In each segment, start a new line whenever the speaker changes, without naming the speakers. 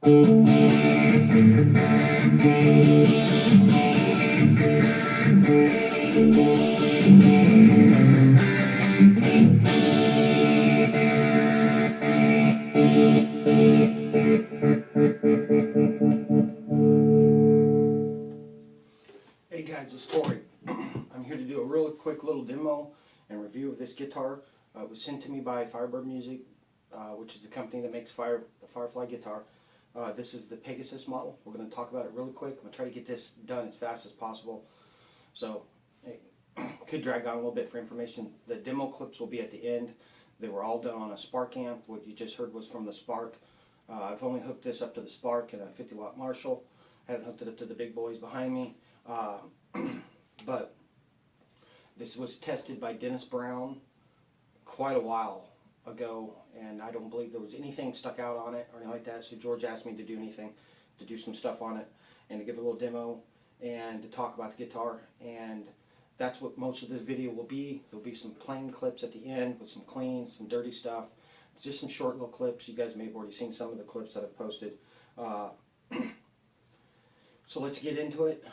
Hey guys, it's Tori. I'm here to do a really quick little demo and review of this guitar. It was sent to me by Firebird Music, which is the company that makes the Firefly guitar. This is the Pegasus model. We're going to talk about it really quick. I'm going to try to get this done as fast as possible. So it could drag on a little bit for information. The demo clips will be at the end. They were all done on a Spark amp. What you just heard was from the Spark. I've only hooked this up to the Spark and a 50-watt Marshall. I haven't hooked it up to the big boys behind me. But this was tested by Dennis Brown quite a while ago, and I don't believe there was anything stuck out on it or anything like that. So George asked me to do some stuff on it, and to give a little demo and to talk about the guitar. And that's what most of this video will be. There'll be some plain clips at the end with some clean, some dirty stuff. Just some short little clips. You guys may have already seen some of the clips that I've posted. So let's get into it.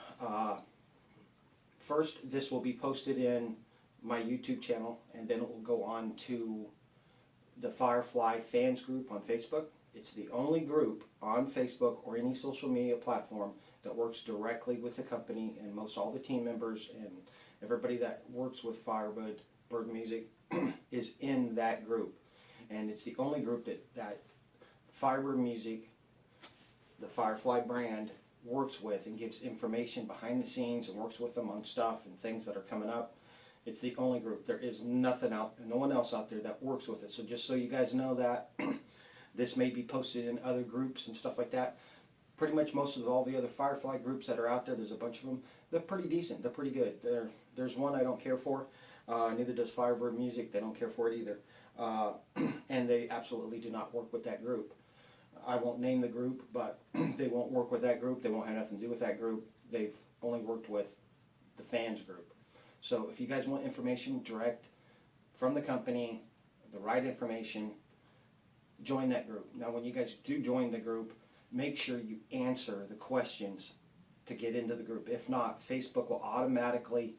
First, this will be posted in my YouTube channel, and then it will go on to the Firefly fans group on Facebook. It's the only group on Facebook or any social media platform that works directly with the company, and most all the team members and everybody that works with Firebird Music is in that group. And it's the only group that Firebird Music, the Firefly brand, works with and gives information behind the scenes and works with them on stuff and things that are coming up. It's the only group. There is no one else out there that works with it. So just so you guys know that, this may be posted in other groups and stuff like that. Pretty much most of all the other Firefly groups that are out there, there's a bunch of them. They're pretty decent. They're pretty good. There's one I don't care for. Neither does Firebird Music. They don't care for it either. And they absolutely do not work with that group. I won't name the group, but they won't work with that group. They won't have nothing to do with that group. They've only worked with the fans group. So if you guys want information direct from the company, the right information, join that group. Now when you guys do join the group, make sure you answer the questions to get into the group. If not, Facebook will automatically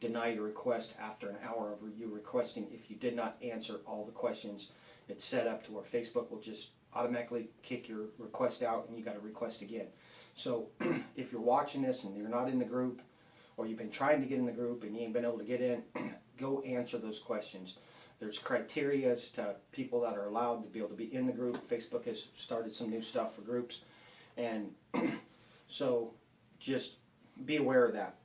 deny your request after an hour of you requesting if you did not answer all the questions. It's set up to where Facebook will just automatically kick your request out, and you got to request again. So if you're watching this and you're not in the group, or you've been trying to get in the group and you ain't been able to get in, go answer those questions. There's criteria as to people that are allowed to be able to be in the group. Facebook has started some new stuff for groups, and so just be aware of that.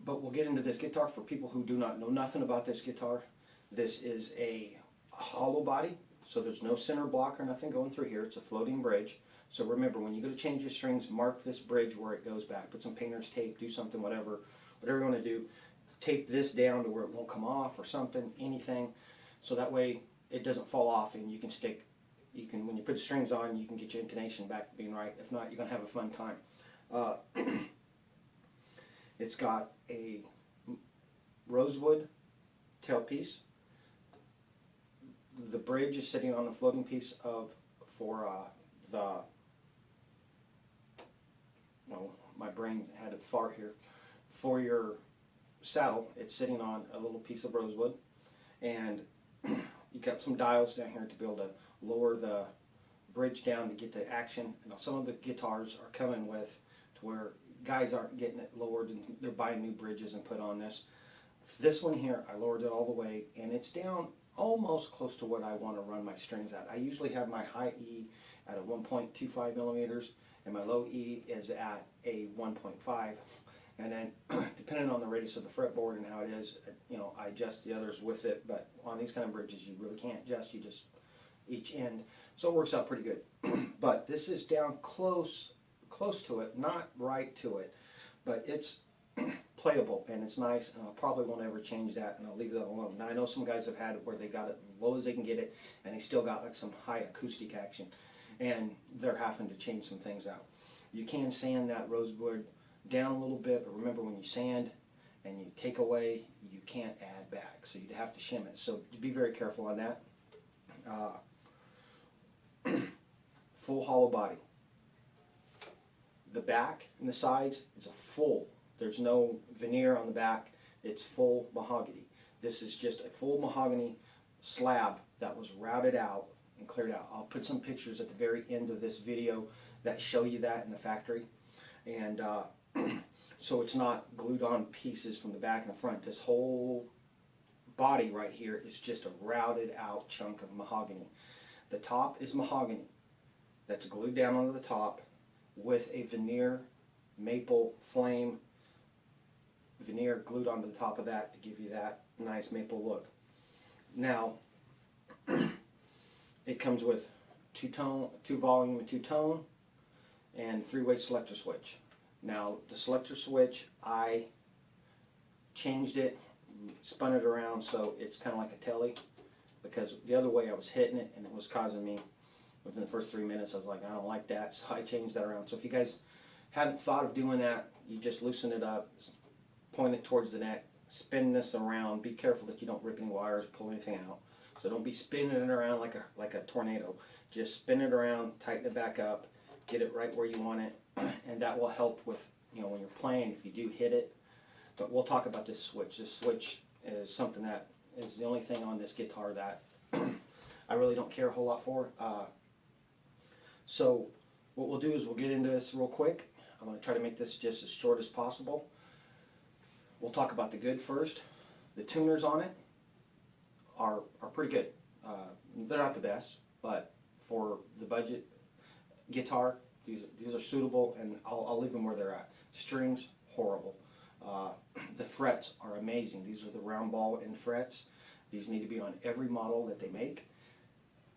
But we'll get into this guitar for people who do not know nothing about this guitar. This is a hollow body, so there's no center block or nothing going through here. It's a floating bridge. So remember, when you go to change your strings, mark this bridge where it goes back. Put some painter's tape, do something, whatever you want to do. Tape this down to where it won't come off or something, anything, so that way it doesn't fall off, and you can when you put strings on, you can get your intonation back being right. If not, you're going to have a fun time. It's got a rosewood tailpiece. The bridge is sitting on a floating piece my brain had a fart here. For your saddle, it's sitting on a little piece of rosewood, and you got some dials down here to be able to lower the bridge down to get the action. And some of the guitars are coming with to where guys aren't getting it lowered, and they're buying new bridges and put on this. This one here, I lowered it all the way, and it's down almost close to what I want to run my strings at. I usually have my high E at a 1.25 millimeters, and my low E is at a 1.5. And then, depending on the radius of the fretboard and how it is, I adjust the others with it. But on these kind of bridges, you really can't adjust. You just each end, so it works out pretty good. But this is down close to it, not right to it, but it's playable and it's nice, and I probably won't ever change that, and I'll leave that alone. Now I know some guys have had it where they got it as low as they can get it, and they still got like some high acoustic action, and they're having to change some things out. You can sand that rosewood down a little bit, but remember, when you sand and you take away, you can't add back, so you'd have to shim it. So be very careful on that. full hollow body. The back and the sides is a full. There's no veneer on the back. It's full mahogany. This is just a full mahogany slab that was routed out and cleared out. I'll put some pictures at the very end of this video that show you that in the factory. And so it's not glued on pieces from the back and the front. This whole body right here is just a routed out chunk of mahogany. The top is mahogany that's glued down onto the top with a veneer, maple flame veneer glued onto the top of that to give you that nice maple look. Now, it comes with two volume and two tone, and 3-way selector switch. Now, the selector switch, I changed it, spun it around so it's kind of like a telly, because the other way I was hitting it and it was causing me, within the first 3 minutes, I was like, I don't like that, so I changed that around. So if you guys haven't thought of doing that, you just loosen it up, point it towards the neck, spin this around. Be careful that you don't rip any wires, pull anything out. So don't be spinning it around like a tornado. Just spin it around, tighten it back up, get it right where you want it, and that will help with, you know, when you're playing, if you do hit it. But we'll talk about this switch. This switch is something that is the only thing on this guitar that I really don't care a whole lot for. So what we'll do is we'll get into this real quick. I'm going to try to make this just as short as possible. We'll talk about the good first. The tuners on it are pretty good. They're not the best, but for the budget guitar, these are suitable, and I'll leave them where they're at. Strings, horrible. The frets are amazing. These are the round ball end frets. These need to be on every model that they make,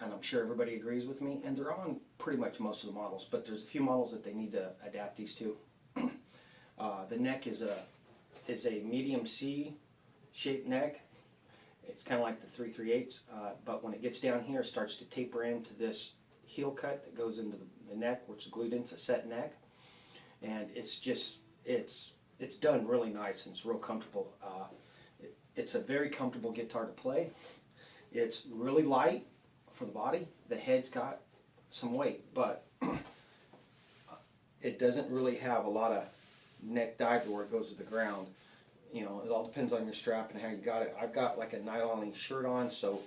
and I'm sure everybody agrees with me, and they're on pretty much most of the models, but there's a few models that they need to adapt these to. The neck is a medium C shaped neck. It's kind of like the 3/3/8, but when it gets down here, it starts to taper into this heel cut that goes into the neck, which is glued into set neck, and it's done really nice and it's real comfortable. It's a very comfortable guitar to play. It's really light for the body. The head's got some weight, but it doesn't really have a lot of neck dive to where it goes to the ground. You know, it all depends on your strap and how you got it. I've got like a nylon shirt on, so,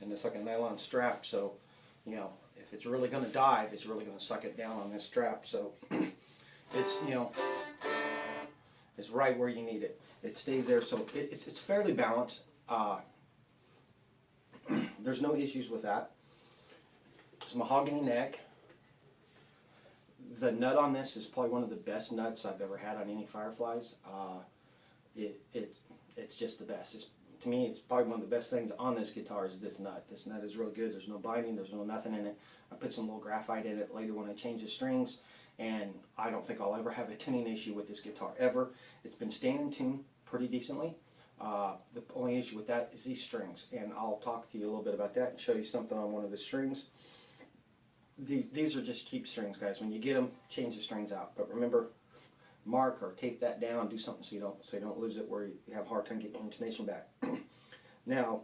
and it's like a nylon strap, so, you know, if it's really going to dive, it's really going to suck it down on this strap. So it's, you know, it's right where you need it. It stays there, so it's fairly balanced. There's no issues with that. It's a mahogany neck. The nut on this is probably one of the best nuts I've ever had on any Fireflies. It's just the best. To me, it's probably one of the best things on this guitar is this nut. This nut is real good. There's no binding. There's no nothing in it. I put some little graphite in it later when I change the strings, and I don't think I'll ever have a tuning issue with this guitar, ever. It's been staying in tune pretty decently. The only issue with that is these strings, and I'll talk to you a little bit about that and show you something on one of the strings. These are just cheap strings, guys. When you get them, change the strings out. But remember, mark or tape that down, do something so you don't lose it where you have a hard time getting your intonation back. Now,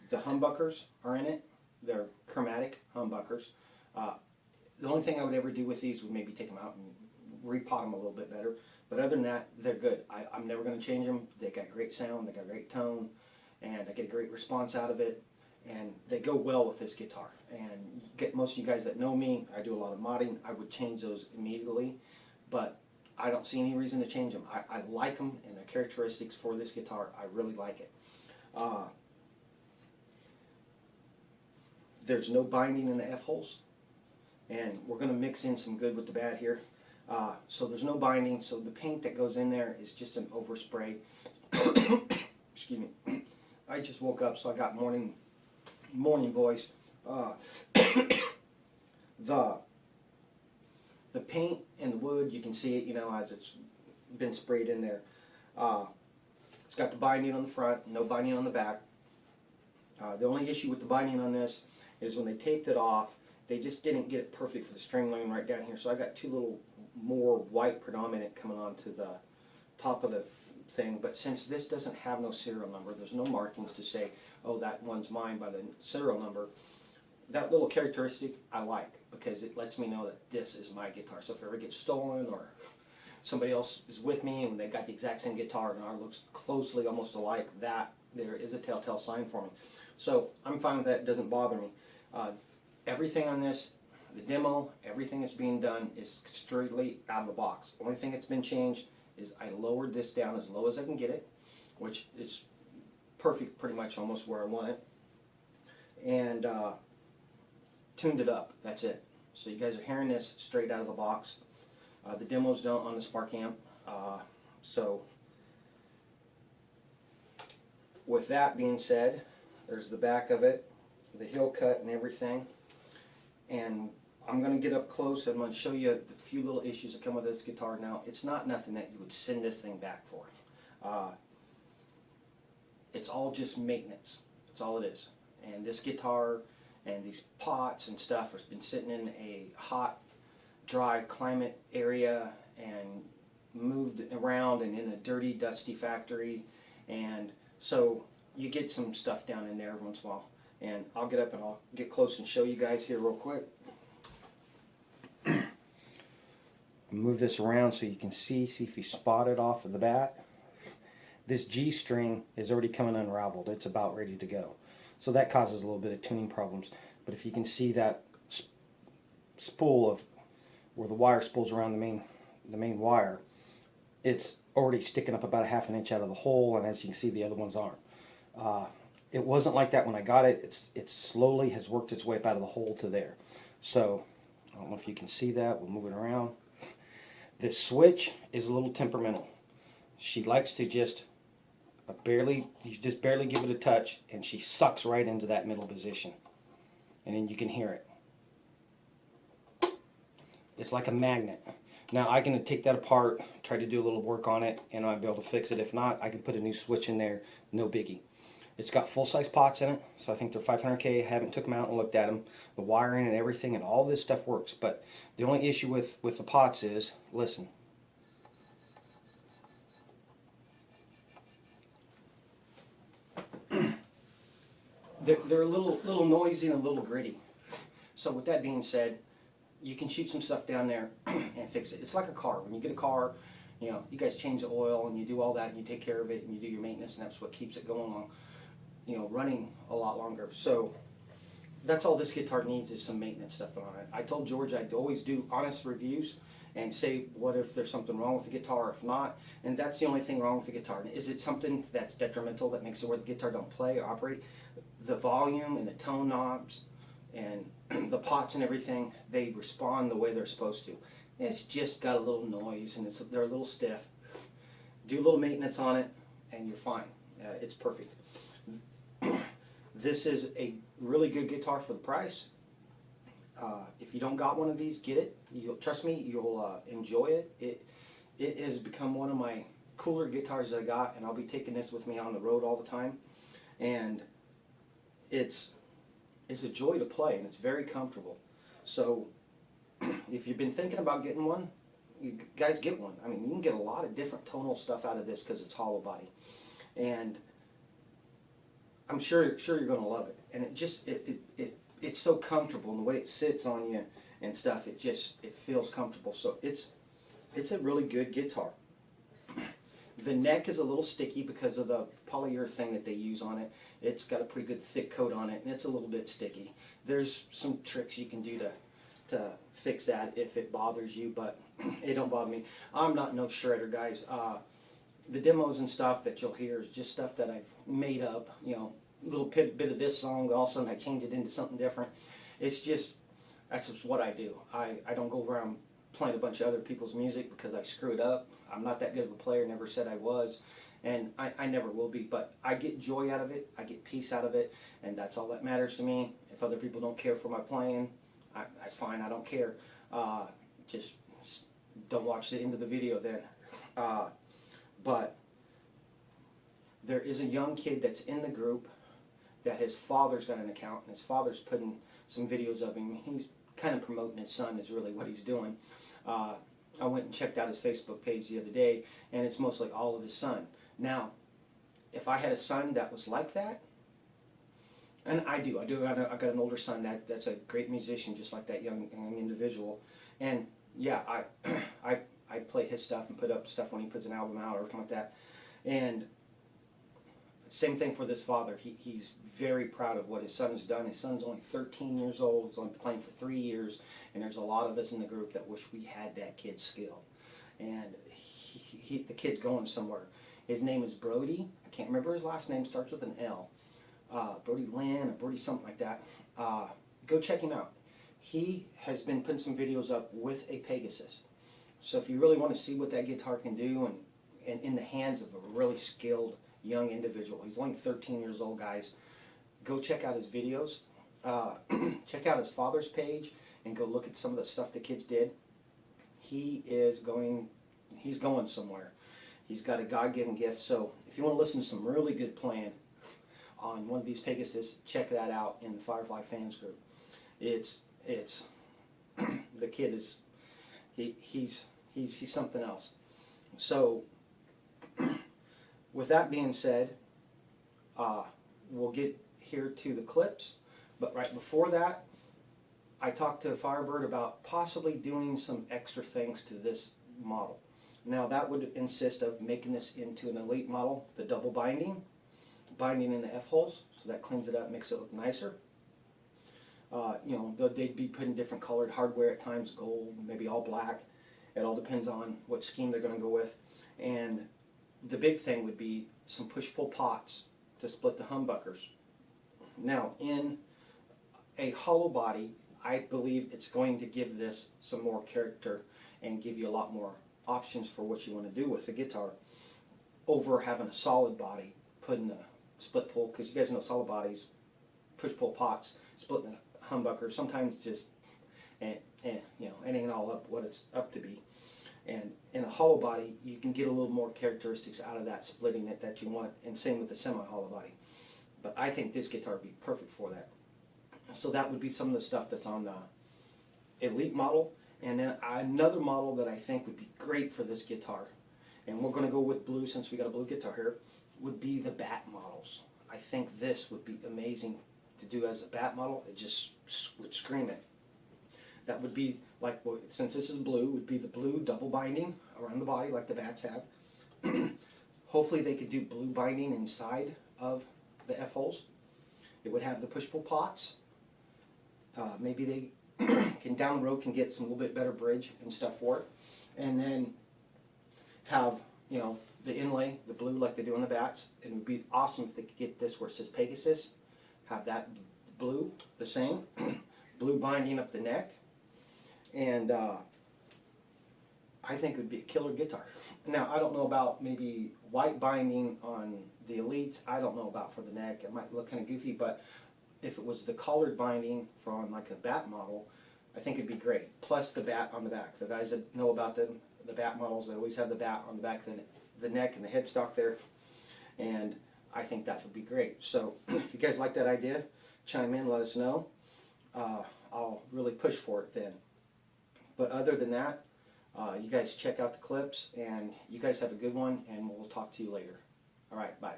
the humbuckers are in it. They're chromatic humbuckers. The only thing I would ever do with these would maybe take them out and repot them a little bit better. But other than that, they're good. I'm never going to change them. They got great sound, they got great tone, and I get a great response out of it. And they go well with this guitar. And most of you guys that know me, I do a lot of modding. I would change those immediately, but I don't see any reason to change them. I like them and their characteristics for this guitar. I really like it. There's no binding in the F-holes, and we're going to mix in some good with the bad here. So there's no binding, so the paint that goes in there is just an overspray. Excuse me. I just woke up, so I got morning voice. The paint and the wood, you can see it, you know, as it's been sprayed in there. It's got the binding on the front, no binding on the back. The only issue with the binding on this is when they taped it off, they just didn't get it perfect for the string line right down here. So I got two little more white predominant coming onto the top of the thing. But since this doesn't have no serial number, there's no markings to say, oh, that one's mine by the serial number. that little characteristic I like, because it lets me know that this is my guitar. So if it ever gets stolen or somebody else is with me and they got the exact same guitar and ours looks closely almost alike, that there is a telltale sign for me. So I'm fine with that. It doesn't bother me. Everything on this, the demo, everything that's being done is strictly out of the box. Only thing that's been changed is I lowered this down as low as I can get it, which is perfect, pretty much almost where I want it, and tuned it up. That's it. So you guys are hearing this straight out of the box. The demo's done on the Spark amp. So with that being said, there's the back of it, the heel cut and everything. And I'm going to get up close and I'm going to show you the few little issues that come with this guitar. Now, it's not nothing that you would send this thing back for. It's all just maintenance. That's all it is. And this guitar and these pots and stuff has been sitting in a hot, dry climate area and moved around and in a dirty, dusty factory. And so you get some stuff down in there every once in a while. And I'll get up and I'll get close and show you guys here real quick. Move this around so you can see if you spot it off of the bat. This G string is already coming unraveled. It's about ready to go. So that causes a little bit of tuning problems. But if you can see that spool of where the wire spools around the main wire, it's already sticking up about a half an inch out of the hole, and as you can see, the other ones aren't. It wasn't like that when I got it. It slowly has worked its way up out of the hole to there. So I don't know if you can see that. We'll move it around. This switch is a little temperamental. She likes to just barely give it a touch, and she sucks right into that middle position. And then you can hear it. It's like a magnet. Now I can take that apart, try to do a little work on it, and I'll be able to fix it. If not, I can put a new switch in there, no biggie. It's got full-size pots in it, so I think they're 500K. I haven't took them out and looked at them. The wiring and everything and all this stuff works, but the only issue with the pots is, listen. They're a little noisy and a little gritty. So with that being said, you can shoot some stuff down there and fix it. It's like a car. When you get a car, you know, you guys change the oil and you do all that and you take care of it and you do your maintenance, and that's what keeps it going along, you know, running a lot longer. So that's all this guitar needs, is some maintenance stuff on it. I told George I'd always do honest reviews and say what if there's something wrong with the guitar, if not, and that's the only thing wrong with the guitar. Is it something that's detrimental that makes it where the guitar don't play or operate? The volume and the tone knobs and the pots and everything, they respond the way they're supposed to. It's just got a little noise and they're a little stiff. Do a little maintenance on it and you're fine. It's perfect. This is a really good guitar for the price. If you don't got one of these, get it. Trust me, you'll enjoy it. It has become one of my cooler guitars that I got, and I'll be taking this with me on the road all the time. And it's a joy to play, and it's very comfortable. So if you've been thinking about getting one, you guys get one. I mean, you can get a lot of different tonal stuff out of this because it's hollow body, and I'm sure you're going to love it. And it's so comfortable, and the way it sits on you and stuff, it feels comfortable. So it's a really good guitar. The neck is a little sticky because of the polyurethane that they use on it. It's got a pretty good thick coat on it, and it's a little bit sticky. There's some tricks you can do to fix that if it bothers you, but it don't bother me. I'm not no shredder, guys. The demos and stuff that you'll hear is just stuff that I've made up, you know, a little bit of this song, all of a sudden I change it into something different. It's just, that's just what I do. I don't go around playing a bunch of other people's music because I screw it up. I'm not that good of a player, never said I was, and I never will be, but I get joy out of it, I get peace out of it, and that's all that matters to me. If other people don't care for my playing, that's fine, I don't care. Just don't watch the end of the video then. But there is a young kid that's in the group that his father's got an account, and his father's putting some videos of him. He's kind of promoting his son is really what he's doing. I went and checked out his Facebook page the other day, and it's mostly all of his son. Now, if I had a son that was like that, And I do. I got an older son that's a great musician, just like that young individual. And yeah, I play his stuff and put up stuff when he puts an album out or something like that. And same thing for this father. He's very proud of what his son has done. His son's only 13 years old. He's only playing for 3 years. And there's a lot of us in the group that wish we had that kid's skill. And the kid's going somewhere. His name is Brody. I can't remember his last name. Starts with an L. Brody Lynn or Brody something like that. Go check him out. He has been putting some videos up with a Pegasus. So if you really want to see what that guitar can do and in the hands of a really skilled young individual, he's only 13 years old, guys, go check out his videos. Check out his father's page and go look at some of the stuff the kids did. He's going somewhere. He's got a God-given gift. So if you want to listen to some really good playing on one of these Pegasus, check that out in the Firefly fans group. It's the kid is he's something else. So with that being said, we'll get here to the clips, but right before that, I talked to Firebird about possibly doing some extra things to this model. Now that would insist of making this into an elite model, the double binding in the F-holes, so that cleans it up, makes it look nicer. They'd be putting different colored hardware at times, gold, maybe all black. It all depends on what scheme they're going to go with. And the big thing would be some push-pull pots to split the humbuckers. Now, in a hollow body, I believe it's going to give this some more character and give you a lot more options for what you want to do with the guitar over having a solid body, putting the split pull, because you guys know solid bodies, push-pull pots, splitting the humbucker, sometimes just, it ain't all up what it's up to be. And in a hollow body, you can get a little more characteristics out of that, splitting it that you want, and same with the semi-hollow body. But I think this guitar would be perfect for that. So that would be some of the stuff that's on the Elite model. And then another model that I think would be great for this guitar, and we're going to go with blue since we got a blue guitar here, would be the bat models. I think this would be amazing to do as a bat model. It just would scream it. That would be like, since this is blue, would be the blue double binding around the body like the bats have. Hopefully they could do blue binding inside of the F-holes. It would have the push-pull pots. Maybe they can down the road can get some little bit better bridge and stuff for it. And then have, the inlay, the blue like they do on the bats. It would be awesome if they could get this where it says Pegasus. Have that blue, the same. Blue binding up the neck. And I think it would be a killer guitar. Now, I don't know about maybe white binding on the Elites. I don't know about for the neck. It might look kind of goofy, but if it was the colored binding from like a bat model, I think it'd be great. Plus the bat on the back. The guys that know about them, the bat models, they always have the bat on the back of the neck and the headstock there. And I think that would be great. So if you guys like that idea, chime in, let us know. I'll really push for it then. But other than that, you guys check out the clips, and you guys have a good one, and we'll talk to you later. All right, bye.